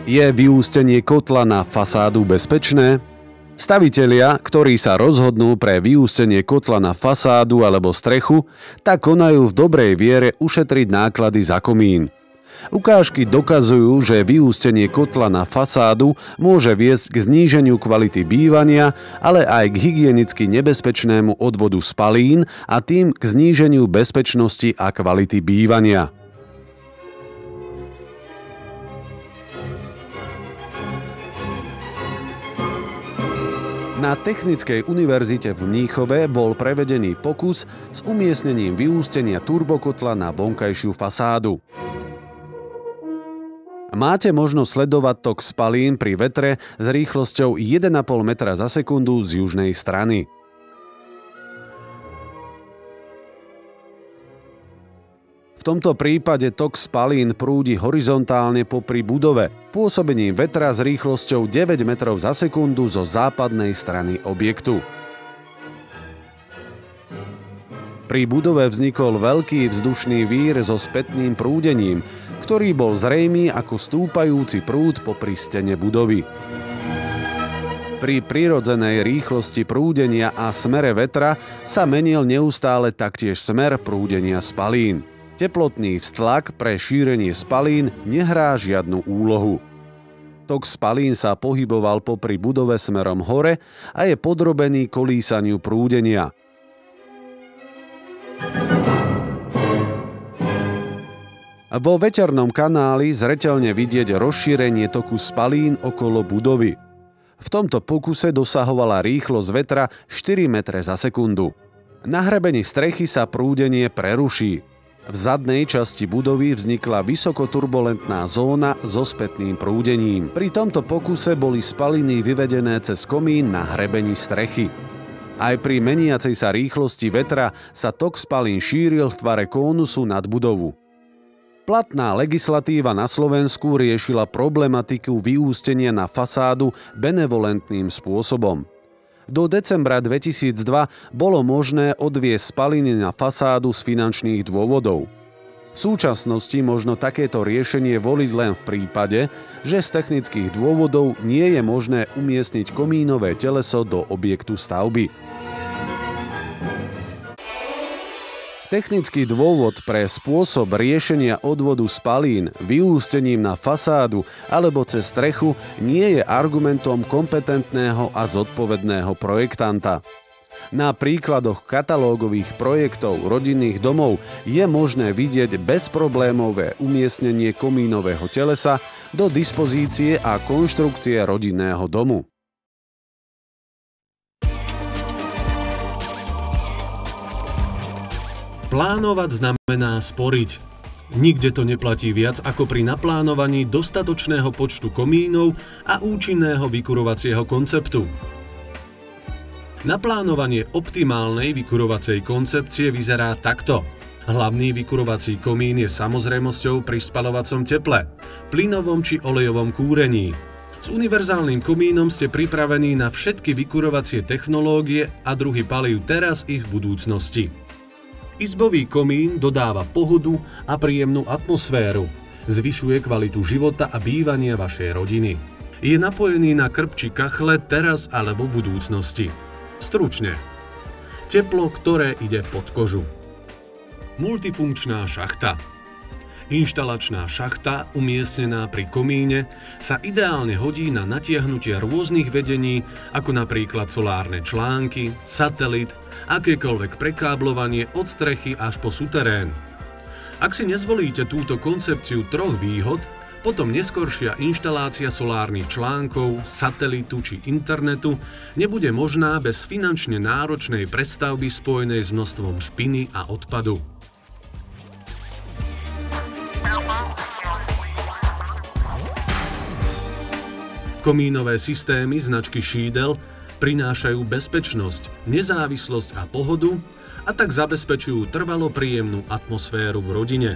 Je vyústenie kotla na fasádu bezpečné? Stavitelia, ktorí sa rozhodnú pre vyústenie kotla na fasádu alebo strechu, tak konajú v dobrej viere ušetriť náklady za komín. Ukážky dokazujú, že vyústenie kotla na fasádu môže viesť k zníženiu kvality bývania, ale aj k hygienicky nebezpečnému odvodu spalín a tým k zníženiu bezpečnosti a kvality bývania. Na Technickej univerzite v Mníchove bol prevedený pokus s umiestnením vyústenia turbokotla na vonkajšiu fasádu. Máte možnosť sledovať tok spalín pri vetre s rýchlosťou 1,5 metra za sekundu z južnej strany. V tomto prípade tok spalín prúdi horizontálne popri budove, pôsobením vetra s rýchlosťou 9 metrov za sekundu zo západnej strany objektu. Pri budove vznikol veľký vzdušný vír so spätným prúdením, ktorý bol zrejmý ako stúpajúci prúd popri stene budovy. Pri prirodzenej rýchlosti prúdenia a smere vetra sa menil neustále taktiež smer prúdenia spalín. Teplotný vztlak pre šírenie spalín nehrá žiadnu úlohu. Tok spalín sa pohyboval popri budove smerom hore a je podrobený kolísaniu prúdenia. Vo veternom kanáli zreteľne vidieť rozšírenie toku spalín okolo budovy. V tomto pokuse dosahovala rýchlosť vetra 4 metre za sekundu. Na hrebení strechy sa prúdenie preruší. V zadnej časti budovy vznikla vysokoturbulentná zóna so spätným prúdením. Pri tomto pokuse boli spaliny vyvedené cez komín na hrebení strechy. Aj pri meniacej sa rýchlosti vetra sa tok spalín šíril v tvare kónusu nad budovu. Platná legislatíva na Slovensku riešila problematiku vyústenia na fasádu benevolentným spôsobom. Do decembra 2002 bolo možné odviesť spaliny na fasádu z finančných dôvodov. V súčasnosti možno takéto riešenie voliť len v prípade, že z technických dôvodov nie je možné umiestniť komínové teleso do objektu stavby. Technický dôvod pre spôsob riešenia odvodu spalín vyústením na fasádu alebo cez strechu nie je argumentom kompetentného a zodpovedného projektanta. Na príkladoch katalógových projektov rodinných domov je možné vidieť bezproblémové umiestnenie komínového telesa do dispozície a konštrukcie rodinného domu. Plánovať znamená sporiť. Nikde to neplatí viac ako pri naplánovaní dostatočného počtu komínov a účinného vykurovacieho konceptu. Naplánovanie optimálnej vykurovacej koncepcie vyzerá takto. Hlavný vykurovací komín je samozrejmosťou pri spaľovacom teple, plynovom či olejovom kúrení. S univerzálnym komínom ste pripravení na všetky vykurovacie technológie a druhy palív teraz i v budúcnosti. Izbový komín dodáva pohodu a príjemnú atmosféru. Zvyšuje kvalitu života a bývania vašej rodiny. Je napojený na krb či kachle teraz alebo v budúcnosti. Stručne. Teplo, ktoré ide pod kožu. Multifunkčná šachta. Inštalačná šachta, umiestnená pri komíne, sa ideálne hodí na natiahnutie rôznych vedení, ako napríklad solárne články, satelit, akékoľvek prekáblovanie od strechy až po suterén. Ak si nezvolíte túto koncepciu troch výhod, potom neskoršia inštalácia solárnych článkov, satelitu či internetu nebude možná bez finančne náročnej prestavby spojenej s množstvom špiny a odpadu. Komínové systémy značky Schiedel prinášajú bezpečnosť, nezávislosť a pohodu a tak zabezpečujú trvalo príjemnú atmosféru v rodine.